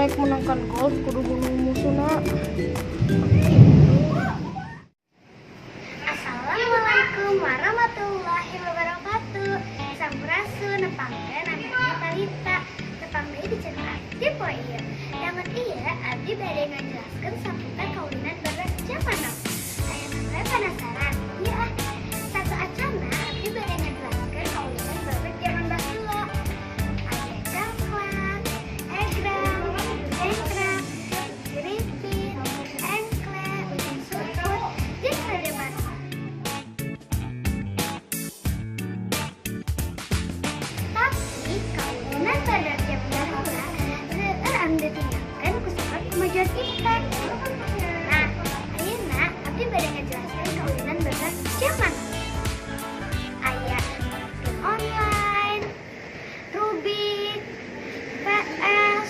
rek menangkan golf kudu bunuh musuhna. Assalamualaikum warahmatullahi wabarakatuh. Sampurasun nepangkeun namanya Talita. Tepang deui dicetak di poe ieu. Damet ieu abdi bade ngajelaskeun saputar kaulinan barat jamanna. Aya teh penasaran? Ieu satu acana abdi bade ngajelaskeun kaulinan barat zaman baheula. Aya cangklan, egrang, cengkrak, jeripin, engklek, sukut, jeung sademan. Tapi kaulinan barat zaman baheula reueur anu ditinggalkeun ku sabab kemajuan internet. Nah, ayeuna abdi bade ngajelaskeun kaulinan barat zaman. Aya game online, Rubik, PS.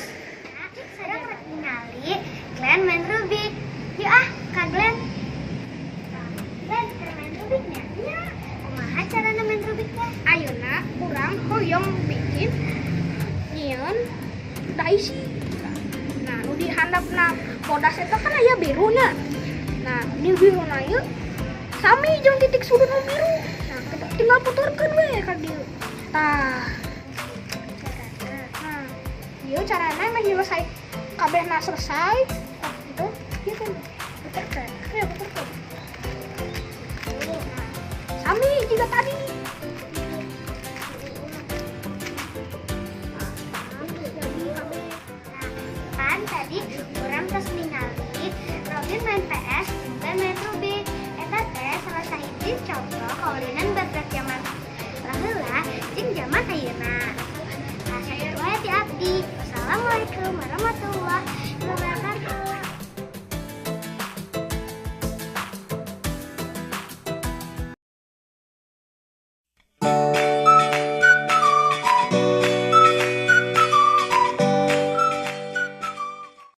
Nah, sareng rek ningali Glenn main Rubik. Yuk Kak Glenn. Glenn, keur main Rubik nya? Iya. Kumaha carana main Rubik teh? Ayeuna urang hoyong bikin nyieun daisy. Nah, nu di handapna bodas eta kan aya biruna. Nah, di biruna ieu sami jeung titik sudut nu biru. Nah, kita tinggal puterkeun we ka dieu. Tah. Nah, ieu carana mah nyelesai kabehna selesai. Tah, gitu. Ieu kan puterkeun. Ya, puterkeun. Nah, sami juga tadi. Kan tadi urang tos ningali Robin main PS dan main Rubik. Eta teh salah sahiji contoh kaulinan barat zaman baheula jeung zaman ayeuna.